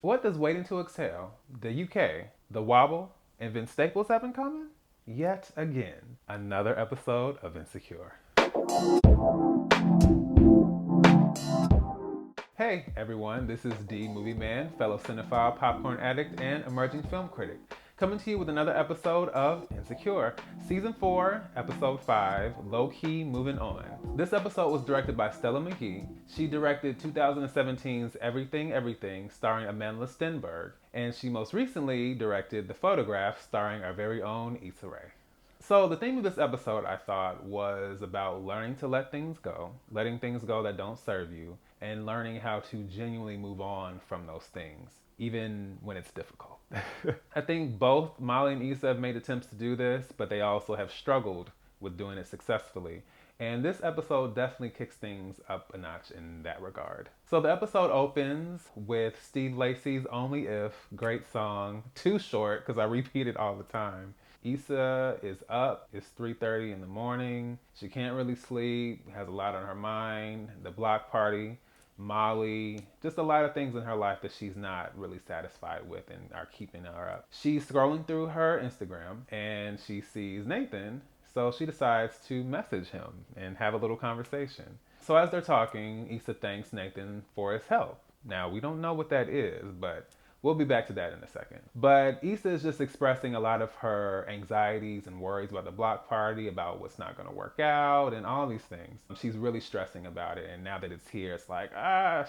What does Waiting to Exhale, the UK, the Wobble, and Vince Staples have in common? Yet again, another episode of Insecure. Hey everyone, this is D Movieman, fellow cinephile, popcorn addict, and emerging film critic, coming to you with another episode of Insecure, Season 4, Episode 5, Lowkey Movin On. This episode was directed by Stella McGee. She directed 2017's Everything Everything, starring Amanda Stenberg, and she most recently directed The Photograph, starring our very own Issa Rae. So the theme of this episode, I thought, was about learning to let things go, letting things go that don't serve you, and learning how to genuinely move on from those things, even when it's difficult. I think both Molly and Issa have made attempts to do this, but they also have struggled with doing it successfully. And this episode definitely kicks things up a notch in that regard. So the episode opens with Steve Lacy's Only If, great song, too short because I repeat it all the time. Issa is up. It's 3:30 in the morning. She can't really sleep. Has a lot on her mind. The block party, Molly, just a lot of things in her life that she's not really satisfied with and are keeping her up. She's scrolling through her Instagram and she sees Nathan, so she decides to message him and have a little conversation. So as they're talking, Issa thanks Nathan for his help. Now, we don't know what that is, but we'll be back to that in a second. But Issa is just expressing a lot of her anxieties and worries about the block party, about what's not going to work out, and all these things. She's really stressing about it, and now that it's here, it's like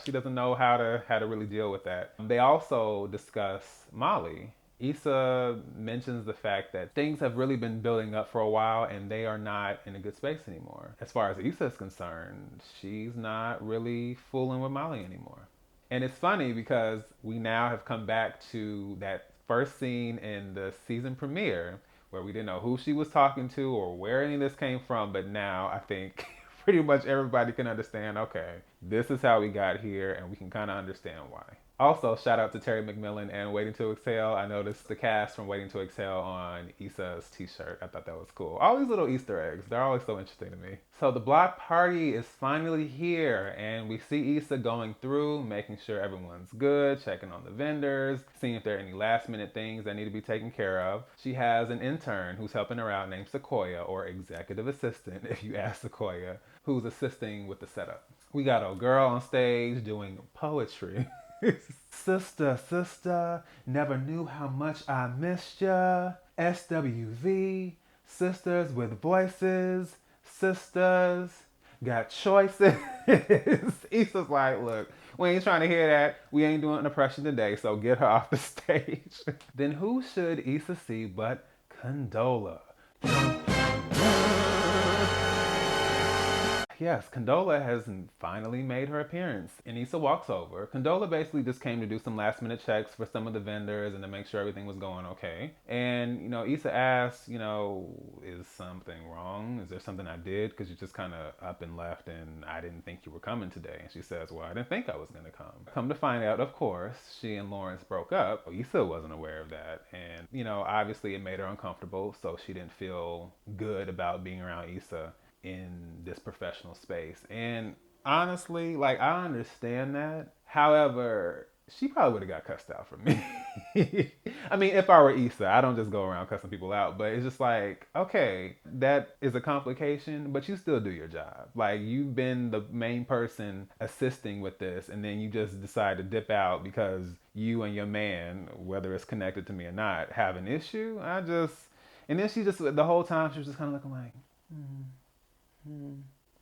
she doesn't know how to really deal with that. They also discuss Molly. Issa mentions the fact that things have really been building up for a while and they are not in a good space anymore. As far as Issa is concerned, she's not really fooling with Molly anymore. And it's funny because we now have come back to that first scene in the season premiere where we didn't know who she was talking to or where any of this came from, but now I think pretty much everybody can understand, okay, this is how we got here and we can kind of understand why. Also, shout out to Terry McMillan and Waiting to Exhale. I noticed the cast from Waiting to Exhale on Issa's t-shirt. I thought that was cool. All these little Easter eggs, they're always so interesting to me. So the block party is finally here and we see Issa going through, making sure everyone's good, checking on the vendors, seeing if there are any last minute things that need to be taken care of. She has an intern who's helping her out named Sequoia, or executive assistant if you ask Sequoia, who's assisting with the setup. We got a girl on stage doing poetry. Sister, sister, never knew how much I missed ya. SWV, sisters with voices, sisters, got choices. Issa's like, look, we ain't trying to hear that. We ain't doing an impression today, so get her off the stage. Then who should Issa see but Condola? Yes, Condola has finally made her appearance. And Issa walks over. Condola basically just came to do some last minute checks for some of the vendors and to make sure everything was going okay. And, Issa asks, is something wrong? Is there something I did? Because you just kind of up and left and I didn't think you were coming today. And she says, well, I didn't think I was going to come. Come to find out, of course, she and Lawrence broke up. Issa wasn't aware of that. And, obviously it made her uncomfortable. So she didn't feel good about being around Issa in this professional space. And honestly, like, I understand that. However, she probably would have got cussed out from me. I mean, if I were Issa, I don't just go around cussing people out, but it's just like, okay, that is a complication, but you still do your job. Like, you've been the main person assisting with this, and then you just decide to dip out because you and your man, whether it's connected to me or not, have an issue. And then she just, the whole time, she was just kind of looking like,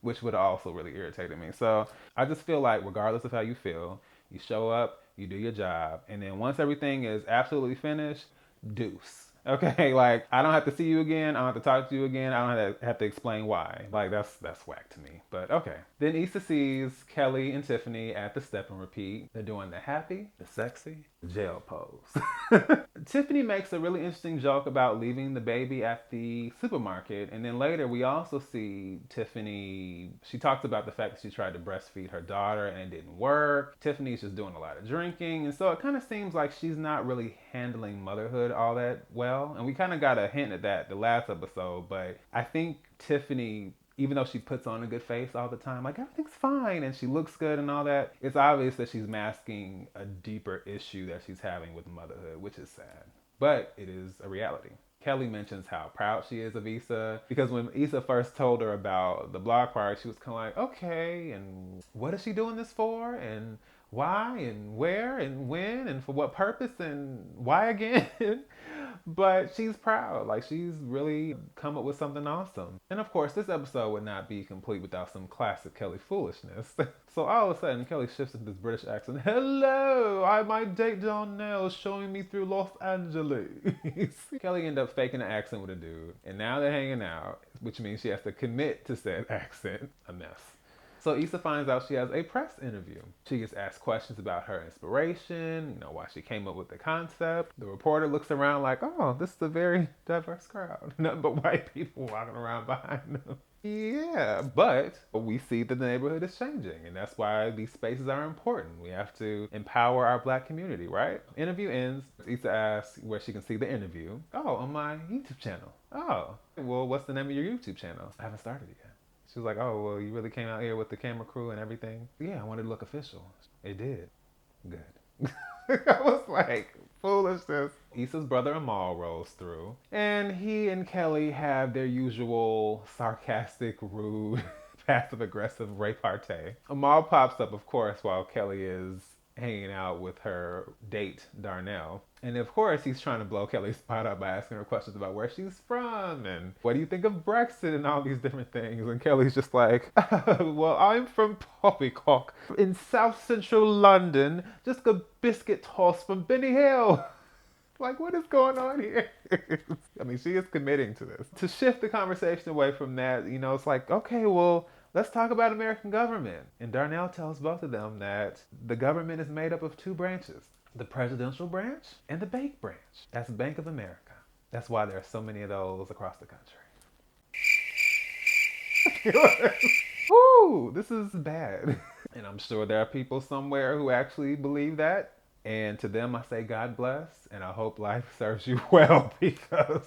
which would also really irritated me. So I just feel like regardless of how you feel, you show up, you do your job, and then once everything is absolutely finished, deuce. Okay, like I don't have to see you again. I don't have to talk to you again. I don't have to explain why. Like that's whack to me. But okay. Then Issa sees Kelly and Tiffany at the step and repeat. They're doing the happy, the sexy, the jail pose. Tiffany makes a really interesting joke about leaving the baby at the supermarket, and then later we also see Tiffany. She talks about the fact that she tried to breastfeed her daughter and it didn't work. Tiffany's just doing a lot of drinking, and so it kind of seems like she's not really handling motherhood all that well. And we kind of got a hint at that the last episode, but I think Tiffany even though she puts on a good face all the time, like everything's fine and she looks good and all that, it's obvious that she's masking a deeper issue that she's having with motherhood, which is sad. But it is a reality. Kelly mentions how proud she is of Issa because when Issa first told her about the blog party, she was kind of like, okay, and what is she doing this for? And why? And where? And when? And for what purpose? And why again? But she's proud. Like, she's really come up with something awesome. And of course, this episode would not be complete without some classic Kelly foolishness. So all of a sudden, Kelly shifts into this British accent. Hello, I might date Donnell showing me through Los Angeles. Kelly ended up faking an accent with a dude. And now they're hanging out, which means she has to commit to said accent. A mess. So Issa finds out she has a press interview. She gets asked questions about her inspiration, why she came up with the concept. The reporter looks around like, oh, this is a very diverse crowd. Nothing but white people walking around behind them. Yeah, but we see that the neighborhood is changing, and that's why these spaces are important. We have to empower our black community, right? Interview ends. Issa asks where she can see the interview. Oh, on my YouTube channel. Oh, well, what's the name of your YouTube channel? I haven't started it yet. She was like, oh, well, you really came out here with the camera crew and everything? Yeah, I wanted to look official. It did. Good. I was like, foolishness. Issa's brother Amal rolls through, and he and Kelly have their usual sarcastic, rude, passive-aggressive repartee. Amal pops up, of course, while Kelly is hanging out with her date, Darnell. And of course, he's trying to blow Kelly's spot up by asking her questions about where she's from and what do you think of Brexit and all these different things. And Kelly's just like, well, I'm from Poppycock in South Central London, just a biscuit toss from Benny Hill. Like, what is going on here? I mean, she is committing to this. To shift the conversation away from that, it's like, okay, well, let's talk about American government. And Darnell tells both of them that the government is made up of two branches. The presidential branch and the bank branch. That's Bank of America. That's why there are so many of those across the country. Woo, this is bad. And I'm sure there are people somewhere who actually believe that. And to them, I say God bless. And I hope life serves you well because,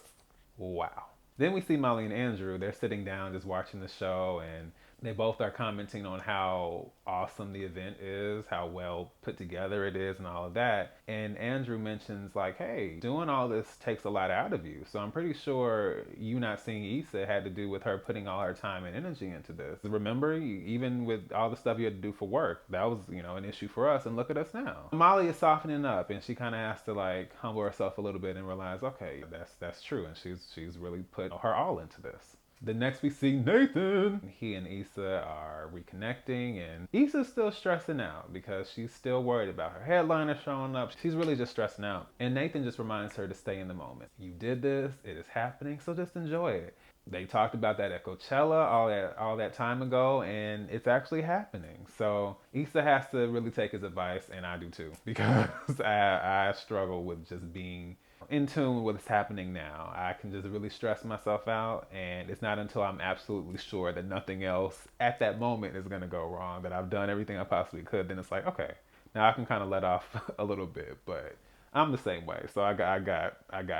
wow. Then we see Molly and Andrew. They're sitting down just watching the show, and they both are commenting on how awesome the event is, how well put together it is, and all of that. And Andrew mentions like, hey, doing all this takes a lot out of you. So I'm pretty sure you not seeing Issa had to do with her putting all her time and energy into this. Remember, even with all the stuff you had to do for work, that was, an issue for us, and look at us now. Molly is softening up, and she kind of has to like humble herself a little bit and realize, okay, that's true, and she's really put her all into this. The next we see Nathan. He and Issa are reconnecting, and Issa's still stressing out because she's still worried about her headliner showing up. She's really just stressing out. And Nathan just reminds her to stay in the moment. You did this, it is happening, so just enjoy it. They talked about that at Coachella all that time ago, and it's actually happening. So Issa has to really take his advice, and I do too, because I struggle with just being in tune with what's happening now. I can just really stress myself out, and it's not until I'm absolutely sure that nothing else at that moment is going to go wrong, that I've done everything I possibly could, then it's like, okay, now I can kind of let off a little bit. But I'm the same way, so I got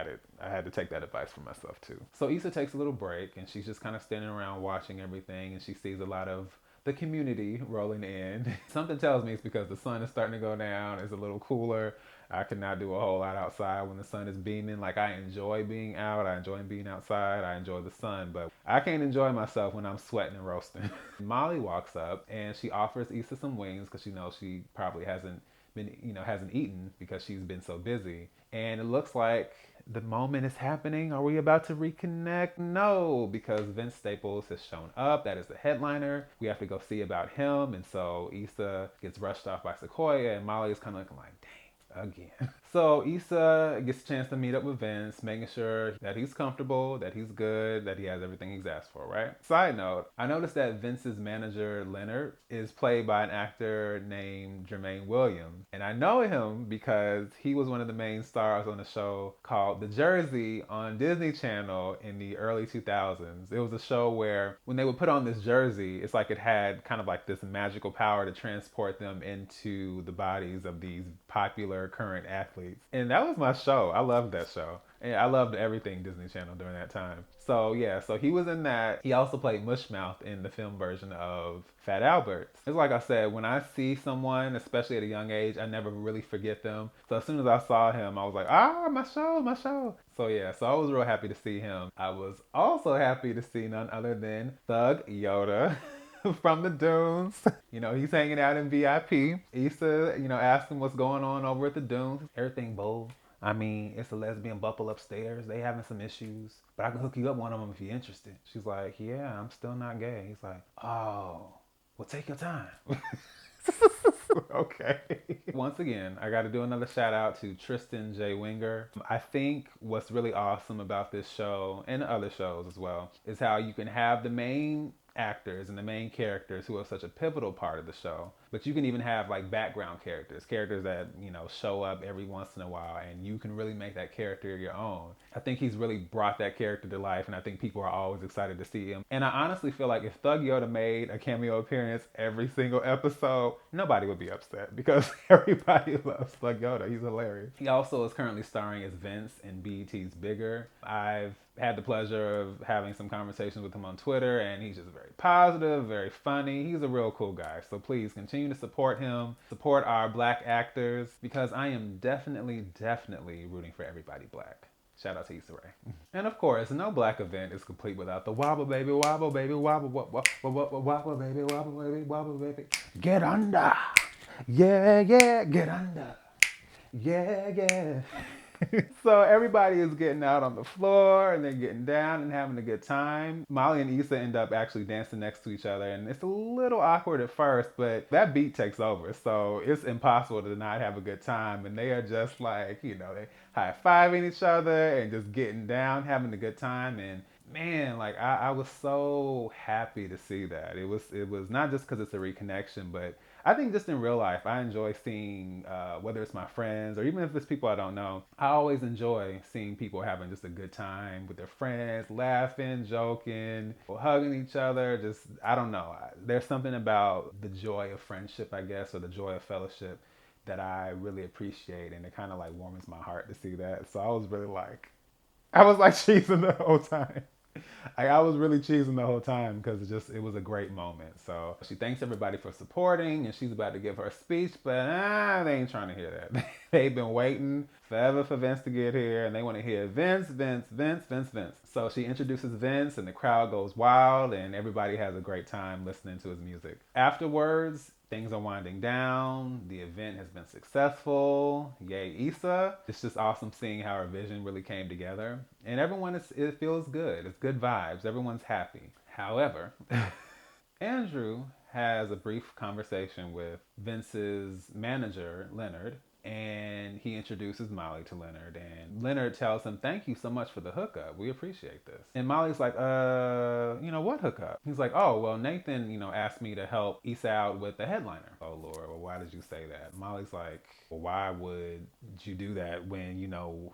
it. I had to take that advice for myself too. So Issa takes a little break, and she's just kind of standing around watching everything, and she sees a lot of the community rolling in. Something tells me it's because the sun is starting to go down, it's a little cooler. I cannot do a whole lot outside when the sun is beaming. Like, I enjoy being out, I enjoy being outside, I enjoy the sun, but I can't enjoy myself when I'm sweating and roasting. Molly walks up and she offers Issa some wings because she knows she probably hasn't eaten because she's been so busy. And it looks like the moment is happening. Are we about to reconnect? No, because Vince Staples has shown up. That is the headliner. We have to go see about him. And so Issa gets rushed off by Sequoia, and Molly is kind of looking like, dang. Again. So Issa gets a chance to meet up with Vince, making sure that he's comfortable, that he's good, that he has everything he's asked for, right? Side note, I noticed that Vince's manager, Leonard, is played by an actor named Jermaine Williams. And I know him because he was one of the main stars on a show called The Jersey on Disney Channel in the early 2000s. It was a show where when they would put on this jersey, it's like it had kind of like this magical power to transport them into the bodies of these popular current athletes athletes. And that was my show. I loved that show. And I loved everything Disney Channel during that time. So yeah, so he was in that. He also played Mushmouth in the film version of Fat Albert. It's like I said, when I see someone, especially at a young age, I never really forget them. So as soon as I saw him, I was like, my show, my show. So yeah, so I was real happy to see him. I was also happy to see none other than Thug Yoda. From the Dunes. You know, he's hanging out in VIP. Issa, asked him what's going on over at the Dunes. Everything bold. I mean, it's a lesbian couple upstairs. They having some issues. But I can hook you up one of them if you're interested. She's like, yeah, I'm still not gay. He's like, oh, well, take your time. Okay. Once again, I got to do another shout out to Tristan J Winger. I think what's really awesome about this show and other shows as well is how you can have the main actors and the main characters who are such a pivotal part of the show, but you can even have like background characters that show up every once in a while, and you can really make that character your own. I think he's really brought that character to life, and I think people are always excited to see him. And I honestly feel like if Thug Yoda made a cameo appearance every single episode, nobody would be upset because everybody loves Thug Yoda. He's hilarious. He also is currently starring as Vince in BET's Bigger. I've had the pleasure of having some conversations with him on Twitter, and he's just very positive, very funny. He's a real cool guy. So please continue to support him, support our Black actors, because I am definitely rooting for everybody Black. Shout out to Issa Rae. And of course, no Black event is complete without the wobble, baby, wobble, baby, wobble, wobble, wobble, baby, wobble, baby, wobble, baby. Get under. Yeah, get under. Yeah. So everybody is getting out on the floor and they're getting down and having a good time. Molly and Issa end up actually dancing next to each other, and it's a little awkward at first, but that beat takes over, so it's impossible to not have a good time. And they are just like, they high-fiving each other and just getting down, having a good time. And man, like I was so happy to see that. It was not just because it's a reconnection, but I think just in real life, I enjoy seeing, whether it's my friends or even if it's people I don't know, I always enjoy seeing people having just a good time with their friends, laughing, joking, hugging each other. Just, I don't know. There's something about the joy of friendship, I guess, or the joy of fellowship that I really appreciate. And it kind of like warms my heart to see that. So I was cheesing the whole time. I was really cheesing the whole time because it was a great moment. So she thanks everybody for supporting, and she's about to give her speech, but they ain't trying to hear that. They've been waiting forever for Vince to get here, and they want to hear Vince. So she introduces Vince, and the crowd goes wild, and everybody has a great time listening to his music. Afterwards, things are winding down. The event has been successful. Yay, Issa. It's just awesome seeing how our vision really came together. And it feels good. It's good vibes. Everyone's happy. However, Andrew has a brief conversation with Vince's manager, Leonard, and he introduces Molly to Leonard, and Leonard tells him, thank you so much for the hookup. We appreciate this. And Molly's like, what hookup? He's like, oh, well, Nathan, asked me to help Issa out with the headliner. Oh, Lord, well, why did you say that? Molly's like, well, why would you do that when,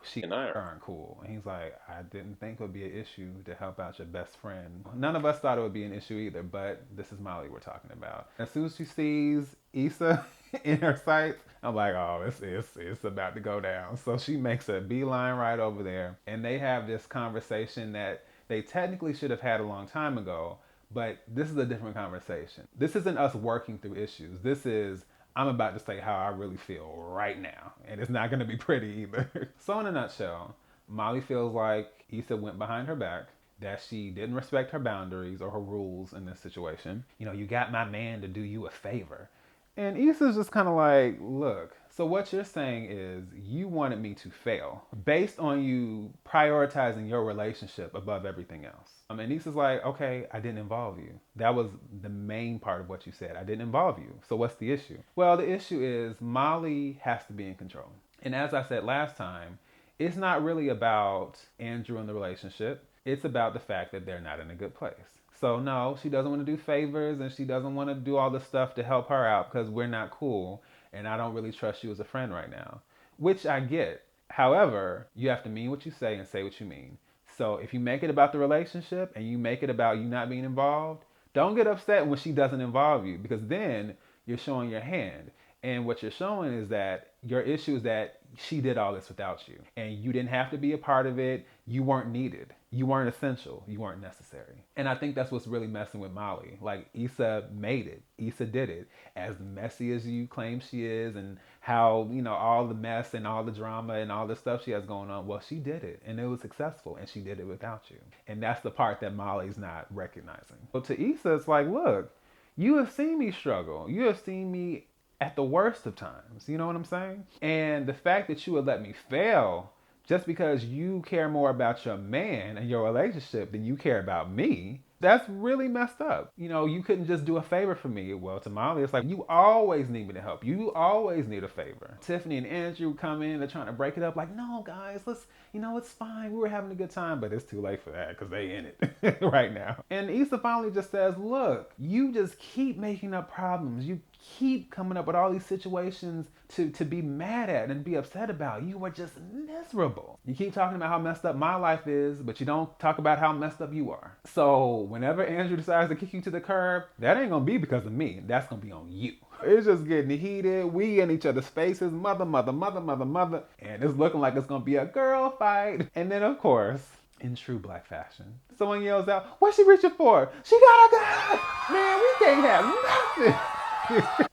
she and I aren't cool? And he's like, I didn't think it would be an issue to help out your best friend. None of us thought it would be an issue either, but this is Molly we're talking about. As soon as she sees Issa in her sights, I'm like, oh, it's about to go down. So she makes a beeline right over there, and they have this conversation that they technically should have had a long time ago, but this is a different conversation. This isn't us working through issues. This is, I'm about to say how I really feel right now, and it's not going to be pretty either. So in a nutshell, Molly feels like Issa went behind her back, that she didn't respect her boundaries or her rules in this situation. You got my man to do you a favor. And Issa's just kind of like, look, so what you're saying is you wanted me to fail based on you prioritizing your relationship above everything else. And Issa's like, okay, I didn't involve you. That was the main part of what you said. I didn't involve you. So what's the issue? Well, the issue is Molly has to be in control. And as I said last time, it's not really about Andrew and the relationship. It's about the fact that they're not in a good place. So no, she doesn't want to do favors, and she doesn't want to do all this stuff to help her out because we're not cool, and I don't really trust you as a friend right now, which I get. However, you have to mean what you say and say what you mean. So if you make it about the relationship and you make it about you not being involved, don't get upset when she doesn't involve you, because then you're showing your hand. And what you're showing is that your issue is that she did all this without you. And you didn't have to be a part of it. You weren't needed. You weren't essential. You weren't necessary. And I think that's what's really messing with Molly. Like, Issa made it. Issa did it. As messy as you claim she is, and how, all the mess and all the drama and all the stuff she has going on, well, she did it. And it was successful. And she did it without you. And that's the part that Molly's not recognizing. So to Issa, it's like, look, you have seen me struggle. You have seen me at the worst of times. You know what I'm saying? And the fact that you would let me fail just because you care more about your man and your relationship than you care about me, that's really messed up. You couldn't just do a favor for me. Well, to Molly, it's like, you always need me to help. You always need a favor. Tiffany and Andrew come in, they're trying to break it up. Like, no, guys, let's, it's fine. We were having a good time, but it's too late for that because they in it right now. And Issa finally just says, look, you just keep making up problems. You keep coming up with all these situations to be mad at and be upset about. You were just miserable. You keep talking about how messed up my life is, but you don't talk about how messed up you are. So whenever Andrew decides to kick you to the curb, that ain't gonna be because of me. That's gonna be on you. It's just getting heated. We in each other's faces, mother. And it's looking like it's gonna be a girl fight. And then, of course, in true black fashion, someone yells out, what's she reaching for? She got a gun! Man, we can't have nothing.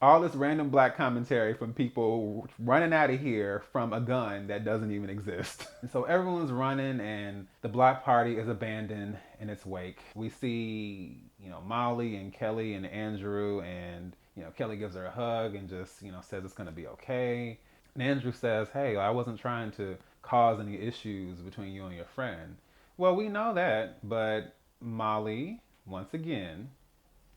All this random black commentary from people running out of here from a gun that doesn't even exist. And so everyone's running and the block party is abandoned in its wake. We see, Molly and Kelly and Andrew, and, Kelly gives her a hug and just, says it's gonna be okay. And Andrew says, hey, I wasn't trying to cause any issues between you and your friend. Well, we know that, but Molly, once again,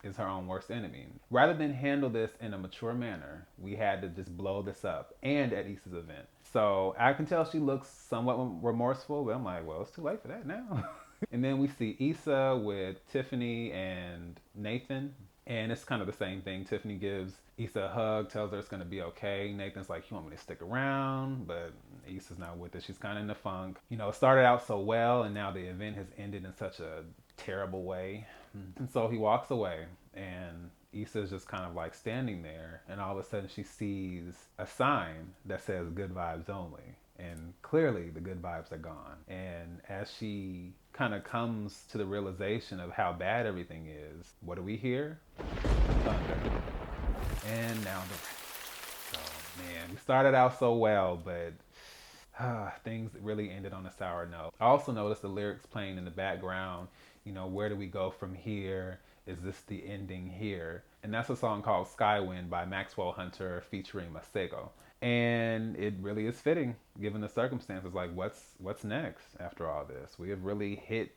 is her own worst enemy. Rather than handle this in a mature manner, we had to just blow this up, and at Issa's event. So I can tell she looks somewhat remorseful, but I'm like, well, it's too late for that now. And then we see Issa with Tiffany and Nathan, and it's kind of the same thing. Tiffany gives Issa a hug, tells her it's gonna be okay. Nathan's like, you want me to stick around? But Issa's not with it. She's kind of in the funk. It started out so well, and now the event has ended in such a terrible way. And so he walks away, and Issa's just kind of like standing there, and all of a sudden she sees a sign that says good vibes only. And clearly the good vibes are gone. And as she kind of comes to the realization of how bad everything is, what do we hear? Thunder. And now the rain. So, man, we started out so well, but things really ended on a sour note. I also noticed the lyrics playing in the background. Where do we go from here? Is this the ending here? And that's a song called Skywind by Maxwell Hunter featuring Masego. And it really is fitting given the circumstances. Like, what's next after all this? We have really hit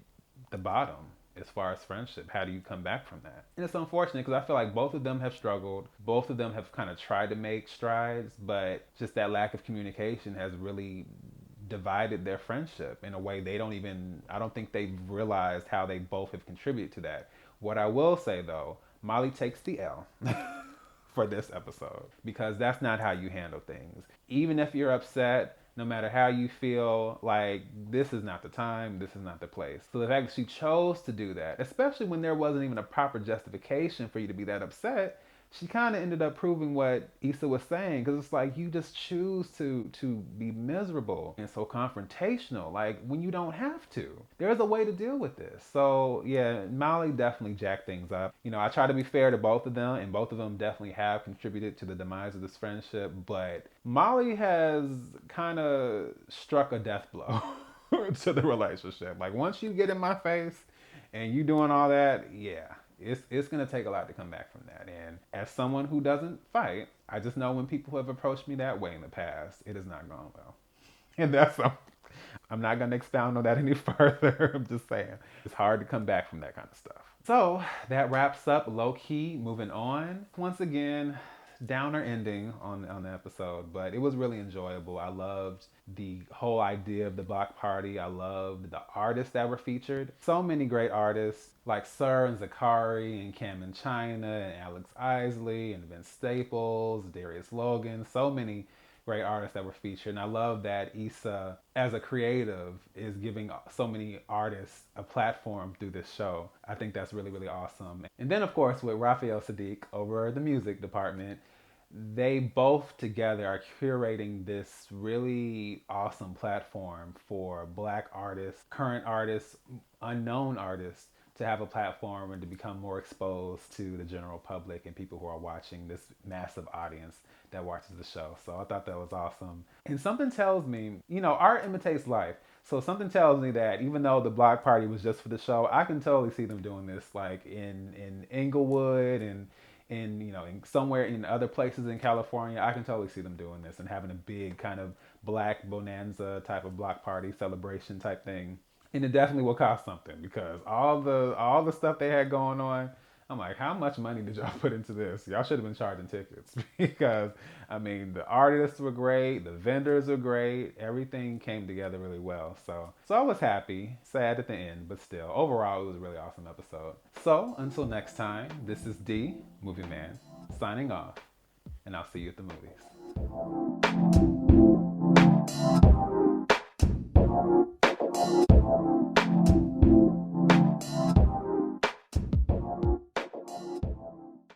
the bottom as far as friendship. How do you come back from that? And it's unfortunate because I feel like both of them have struggled. Both of them have kind of tried to make strides, but just that lack of communication has really divided their friendship in a way I don't think they've realized how they both have contributed to that. What I will say though, Molly takes the L for this episode, because that's not how you handle things. Even if you're upset, no matter how you feel, like, this is not the time, this is not the place. So the fact that she chose to do that, especially when there wasn't even a proper justification for you to be that upset, she kind of ended up proving what Issa was saying, because it's like, you just choose to be miserable and so confrontational, like, when you don't have to. There's a way to deal with this. So yeah, Molly definitely jacked things up. I try to be fair to both of them, and both of them definitely have contributed to the demise of this friendship, but Molly has kind of struck a death blow to the relationship. Like, once you get in my face and you doing all that, yeah. It's going to take a lot to come back from that. And as someone who doesn't fight, I just know when people have approached me that way in the past, it has not gone well. And I'm not going to expound on that any further. I'm just saying, it's hard to come back from that kind of stuff. So that wraps up Lowkey Moving On. Once again, downer ending on the episode, but it was really enjoyable. I loved the whole idea of the block party. I loved the artists that were featured. So many great artists like Sir and Zakari and Cam and China and Alex Isley and Vince Staples, Darius Logan. So many great artists that were featured. And I love that Issa, as a creative, is giving so many artists a platform through this show. I think that's really, really awesome. And then, of course, with Raphael Sadiq over the music department, they both together are curating this really awesome platform for black artists, current artists, unknown artists to have a platform and to become more exposed to the general public and people who are watching this massive audience that watches the show. So I thought that was awesome. And something tells me, art imitates life. So something tells me that even though the block party was just for the show, I can totally see them doing this like in Inglewood and in somewhere in other places in California. I can totally see them doing this and having a big kind of black bonanza type of block party celebration type thing. And it definitely will cost something because all the stuff they had going on, I'm like, how much money did y'all put into this? Y'all should have been charging tickets because I mean the artists were great, the vendors were great, everything came together really well. So I was happy, sad at the end, but still, overall it was a really awesome episode. So until next time, this is D Movie Man signing off, and I'll see you at the movies.